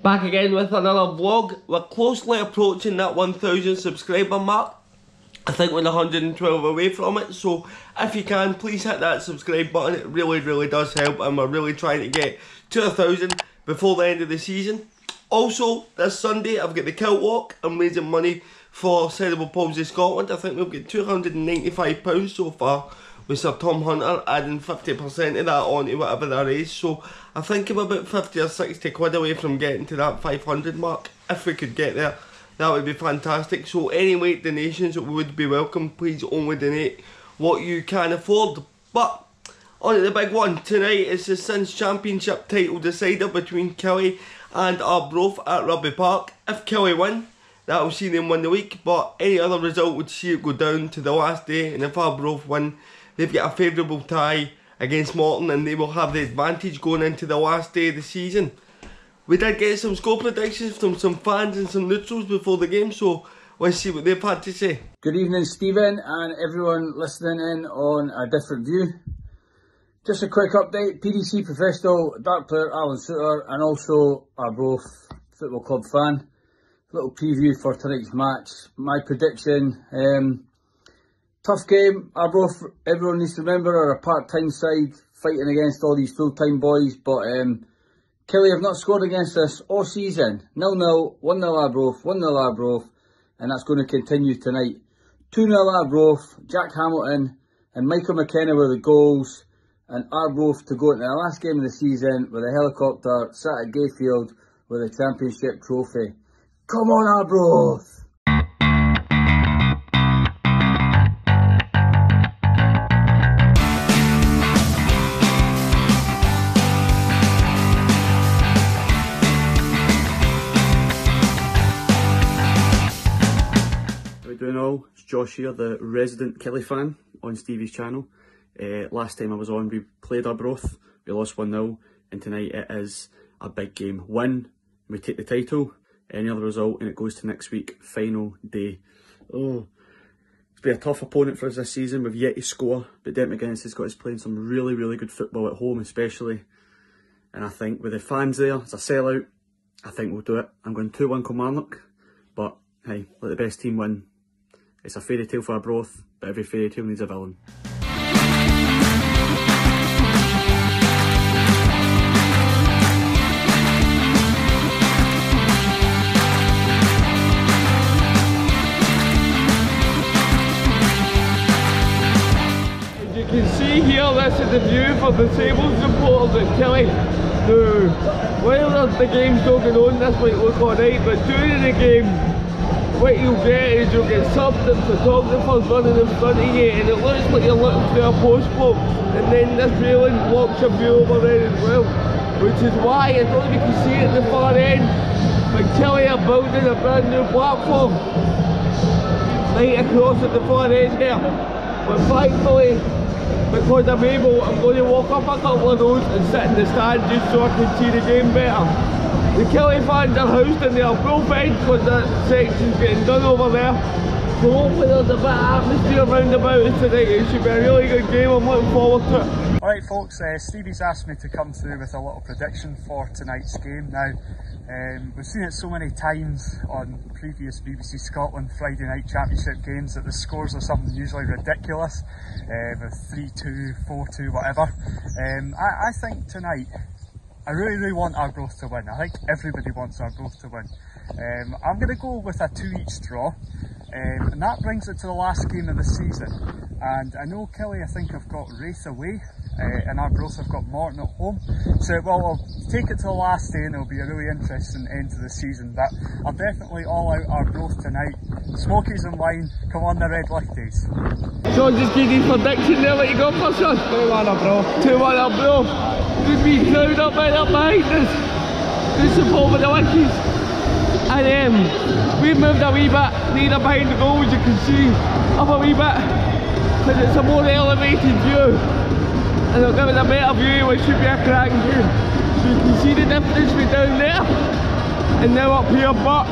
Back again with another vlog. We're closely approaching that 1,000 subscriber mark. I think we're 112 away from it, so if you can, please hit that subscribe button. It really does help, and we're really trying to get to 1,000 before the end of the season. Also, this Sunday I've got the Kilt Walk. I'm raising money for Cerebral Palsy Scotland. I think we've got £295 so far, with Sir Tom Hunter adding 50% of that on to whatever that is. So I think I'm about 50 or 60 quid away from getting to that 500 mark. If we could get there, that would be fantastic. So any late donations would be welcome. Please only donate what you can afford. But on to the big one. Tonight is the Sins Championship title decider between Killie and Arbroath at Rugby Park. If Killie win, that will see them win the week, but any other result would see it go down to the last day. And if Arbroath win, they've got a favourable tie against Morton, and they will have the advantage going into the last day of the season. We did get some score predictions from some fans and some neutrals before the game, so let's see what they've had to say. Good evening, Stephen, and everyone listening in on A Different View. Just a quick update. PDC professional, dark player Alan Soutar, and also Arbroath Football Club fan. Little preview for tonight's match. My prediction, tough game. Arbroath, everyone needs to remember, are a part-time side fighting against all these full-time boys, but Killie have not scored against us all season. 0-0, 1-0 Arbroath, 1-0 Arbroath, and that's going to continue tonight. 2-0 Arbroath, Jack Hamilton and Michael McInness were the goals, and Arbroath to go into the last game of the season with a helicopter sat at Gayfield with a championship trophy. Come on, Arbroath! How we doing all? It's Josh here, the resident Killie fan on Stevie's channel. Last time I was on, we played Arbroath, we lost 1-0, and tonight it is a big game. Win, we take the title. Any other result and it goes to next week, final day. Oh, it's been a tough opponent for us this season. We've yet to score, but McInness has got us playing some really good football at home especially. And I think with the fans there, it's a sellout, I think we'll do it. I'm going 2-1 Kilmarnock, but hey, let the best team win. It's a fairy tale for Arbroath, but every fairy tale needs a villain. You can see here, this is the view for the Sables supporters at Killie. Now, while the game's not going on, this might look alright, but during the game, what you'll get is you'll get subs and photographers running in front of you, and it looks like you're looking through a post box, and then this railing blocks your view over there as well, which is why, I don't know if you can see it at the far end, but Killie are building a brand new platform right across at the far edge here. But thankfully, because I'm able, I'm going to walk up a couple of those and sit in the stand just so I can see the game better. The Killie fans are housed in the Arbroath end because that section's getting done over there. So hopefully there's a bit of atmosphere around about us tonight. It should be a really good game, I'm looking forward to it. Alright folks, Stevie's asked me to come through with a little prediction for tonight's game. Now, we've seen it so many times on previous BBC Scotland Friday night championship games that the scores are something usually ridiculous, with 3-2, 4-2, whatever. I think tonight, I really want Arbroath to win. I think everybody wants Arbroath to win. I'm going to go with a 2-each draw, and that brings it to the last game of the season. And I know Killie, I think, have got Wraith away, and Arbroath have got Morton at home. So, well, I'll take it to the last day and it'll be a really interesting end to the season. But I'm definitely all out Arbroath tonight. Smokies and wine, come on the red Lichties. Sean just gave his prediction there, what you got for Sean? 2-1 Arbroath. 2-1 Arbroath. Good wee crowd up right up behind us. Good support with the Lichties. And we've moved a wee bit nearer behind the goal, as you can see, up a wee bit, because it's a more elevated view. And it'll give it a better view, which should be a Craigen view. So you can see the difference between down there and now up here, but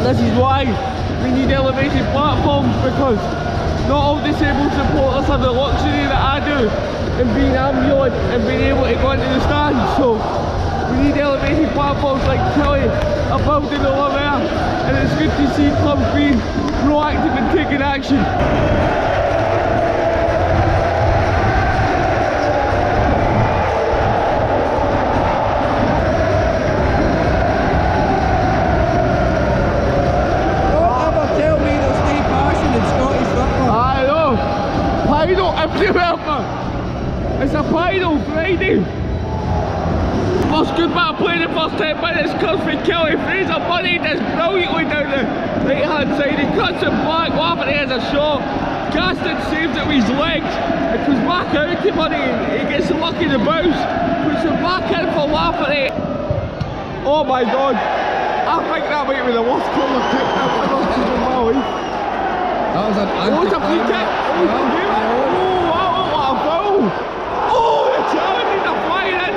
this is why we need elevated platforms, because not all disabled supporters have the luxury that I do in being ambulant and being able to go into the stand. So We need elevated platforms like Killie are building over there, and it's good to see clubs being proactive and taking action. It's a final Friday. First good bit of play in the first 10 minutes comes from Killie. Fraser Bunny does brilliantly down the right hand side. He cuts it back, Lafferty has a shot. Gaston saves it with his legs. It comes back out to Bunny and he gets lucky in the bounce. Puts it back in for Lafferty. Oh my god. I think that might be the worst corner kick I've ever seen in my life. That was an Oh, it's a free kick. Oh, it's a game. Oh, wow, what a foul. Oh, the challenge is flying in.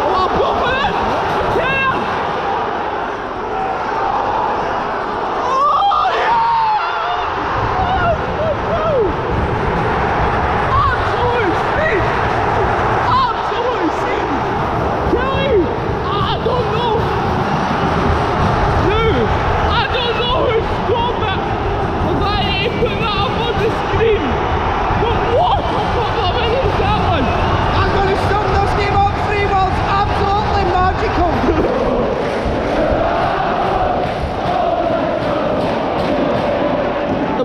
Oh, I'm bumping it. McInness. Oh, yeah. Oh, absolute scene. Absolute scene. Killie, I don't know. No, I don't know who scored that. Put that up on the screen. But what a football minute that one! I'm going to sum this game up 3 words, absolutely magical.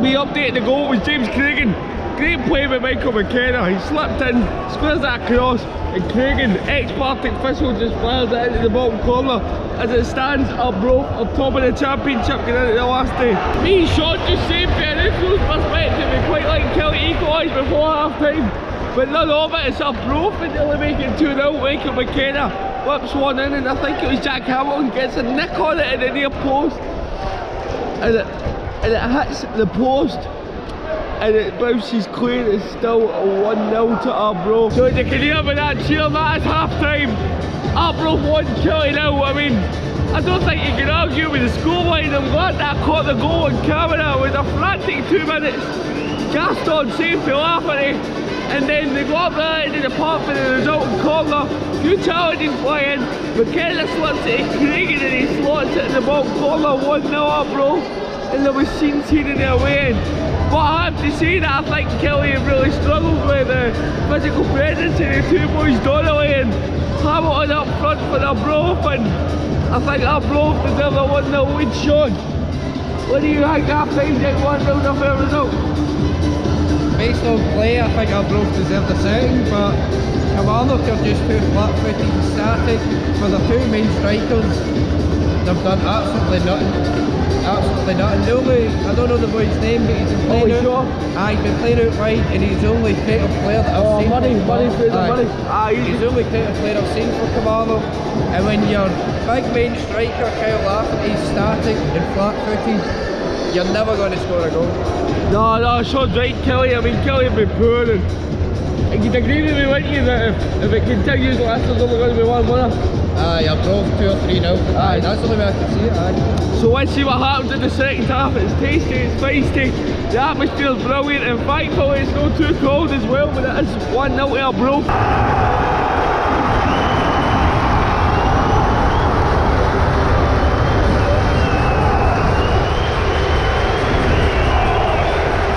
We updated the goal with James Craigen. Great play by Michael McInness. He slipped in, squares that across, and Craigen, ex-Partick Thistle, just fires it into the bottom corner. As it stands, Arbroath are top of the championship going into the last day. Me and Sean just saved me an influence perspective. We quite like Killie equalised before half time, but none of it. It's Arbroath and they'll make it 2-0. Michael McInness whips one in, and I think it was Jack Hamilton gets a nick on it in the near post, and it hits the post. And it bounces clean. It's still 1-0 to Arbroath. So you can hear me that cheer, that is half time. Arbroath 1, Killie 0. I mean, I don't think you can argue with the scoreline. I'm glad that I caught the goal on camera. It was a frantic 2 minutes. Gaston saved to Lafferty, and then they go up there into the park for the resulting corner. Few challenges fly in. McInness slips it to Craigen and he slots it in the bottom corner. 1-0 Arbroath, and there was scenes here in their way in. But I have to say that I think Killie have really struggled with the physical presence of the 2 boys, Donnelly and Hamilton up front for Arbroath, and I think Arbroath deserve a 1-0 lead. Sean, what do you think after time? 1-0 a fair result? Based on play, I think Arbroath deserve the second, but Kilmarnock are just too flat-footed and static. For the 2 main strikers, they've done absolutely nothing. Absolutely nothing. The only, I don't know the boy's name, but he's been playing out. Sure? He's been playing out wide, and he's the only creative player that I've seen. Money, Money. He's the only creative player I've seen for Campbell. And when your big main striker, Kyle Lafferty, is static and flat-footed, you're never going to score a goal. No, Sean's right, Killie. I mean, Killie have been poor, and you'd agree with me, wouldn't you, that if it continues like this, there's only going to be one winner. Aye, Arbroath 2 or 3-0. Aye, that's the only way I can see it. Aye. So let's see what happens in the second half. It's tasty, it's feisty, the atmosphere's brilliant, and thankfully it's not too cold as well, but it is 1-0 to Arbroath.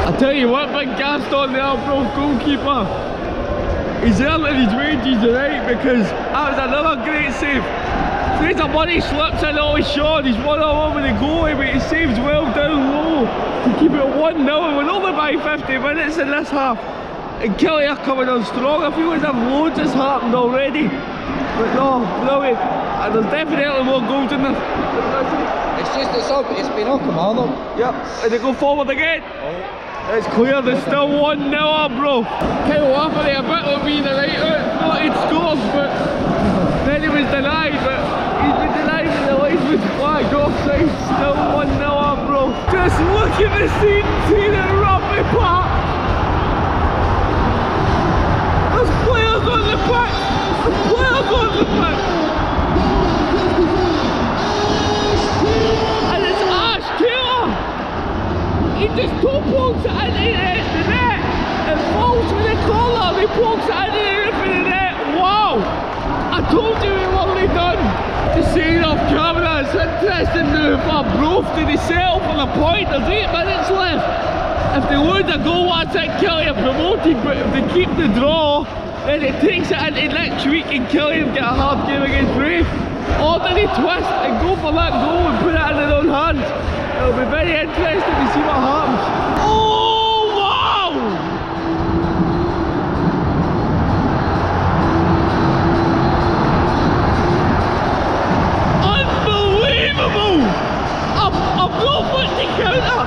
I tell you what, big Gaston, the Arbroath goalkeeper, he's earning his wages tonight, because that was another great save. Fraser Bunny slips in all his shot, he's 1-on-1 with the goalie, but he saves well down low to keep it 1-0, and we're only by 50 minutes in this half. And Killie are coming on strong. I feel as if loads has happened already. But no, brilliant. And there's definitely more goals in this. It's been on Kilmarnock. Yep, and they go forward again. It's clear there's still 1-0 Arbroath. Kyle Lafferty a bit of being the right out, thought he'd scored, but then he was denied, but he's been denied and the line was flagged offside. Still 1-0 Arbroath. Just look at the scenes here at Rugby Park. There's players on the pitch. There's players on the pitch. And it's Ash Taylor. He just toe-pokes it into the net and falls with the collar. He pokes it into the net. Wow! I told you we weren't done. Arbroath to the settle for the point. There's 8 minutes left. If they lose a goal, that's it, Killie are promoted, but if they keep the draw, then it takes it into next week and Killie have got a hard game against Brave. Or do they twist and go for that goal and put it in their own hands? It'll be very interesting to see what happens. Oh, wow! Unbelievable! Arbroath went to counter!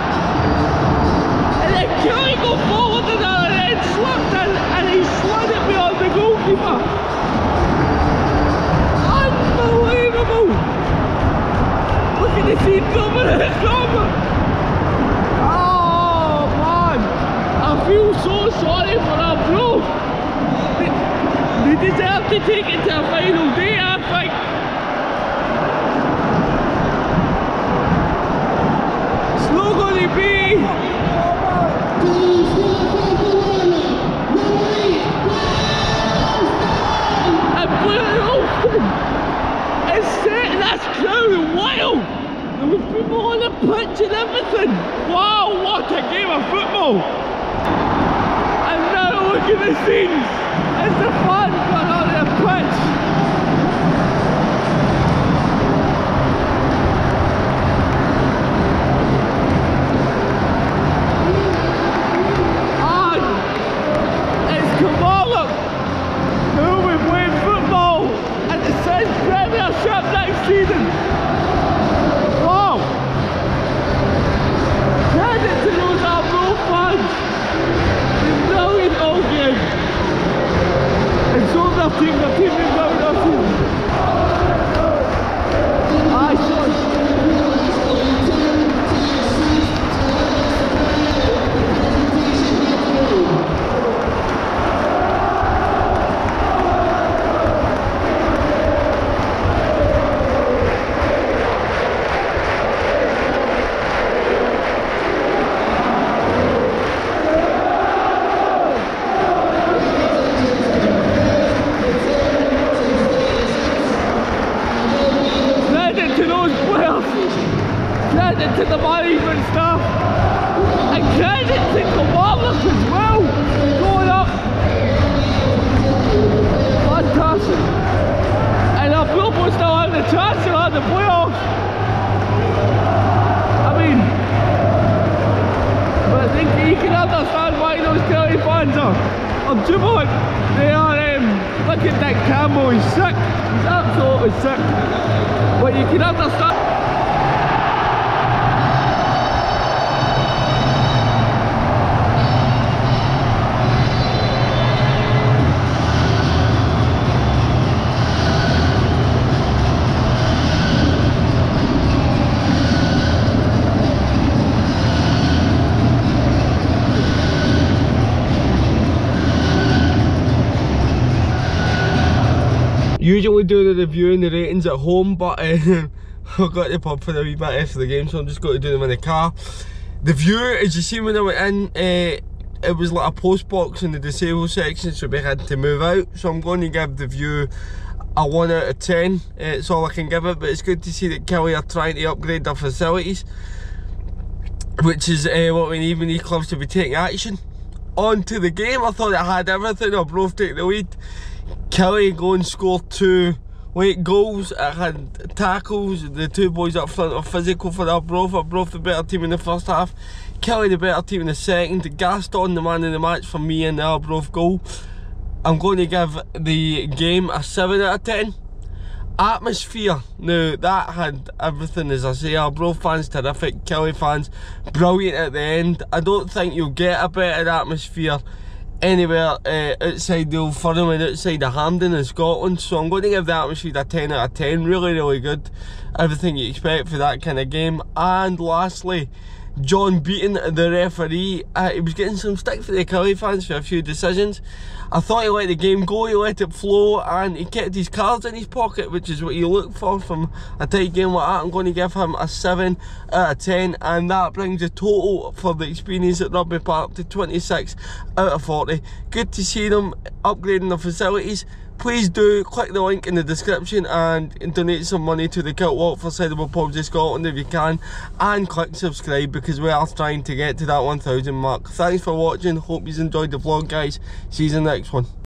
And then Killie go forward and then slipped in and he slid it beyond the goalkeeper. Unbelievable! Look at the scenes over there, oh man! I feel so sorry for Arbroath. They deserve to take it to a final day, I think. It's not going to be. And Blair Alston is setting this crowd wild. There was people on the pitch and everything. Wow, what a game of football. And now look at the scenes as the fans got on the pitch. And it's Kilmarnock who will be playing football at the same Premiership next season. Wow! Credit to those Arbroath fans. It's brilliant all game. And so their team is going their team. Credit to the management staff and credit to Kilmarnock as well, going up. Fantastic. And Arbroath will still have the chance to have the playoffs. I mean, but I think you can understand why those Killie fans are jubilant. They are, look at that Campbell, he's sick, he's absolutely sick. But you can understand. Usually do the review and the ratings at home, but I got the pub for a wee bit after the game, so I'm just going to do them in the car. The view, as you see when I went in, it was like a post box in the disabled section, so we had to move out. So I'm going to give the view a 1 out of 10. It's all I can give it, but it's good to see that Killie are trying to upgrade their facilities, which is what we need. We need clubs to be taking action. On to the game, I thought it had everything. Arbroath take the lead. Killie go and score 2 late goals. It had tackles. The 2 boys up front are physical for Arbroath. Arbroath the better team in the first half. Killie the better team in the second. Gaston the man of the match for me in the Arbroath goal. I'm going to give the game a 7 out of 10. Atmosphere, now that had everything, as I say. Arbroath fans terrific, Killie fans brilliant at the end. I don't think you'll get a better atmosphere anywhere outside the Old Firm and outside of Hampden in Scotland, so I'm going to give the atmosphere a 10 out of 10. Really good, everything you expect for that kind of game. And lastly, John Beaton, the referee, he was getting some stick for the Killie fans for a few decisions. I thought he let the game go, he let it flow, and he kept his cards in his pocket, which is what you look for from a tight game like that. I'm going to give him a 7 out of 10, and that brings the total for the experience at Rugby Park to 26 out of 40. Good to see them upgrading the facilities. please do click the link in the description and donate some money to the Kilmarnock for Credible Pubs of Scotland if you can, and click subscribe because we are trying to get to that 1000 mark. Thanks for watching, hope you enjoyed the vlog guys, see you in the next one.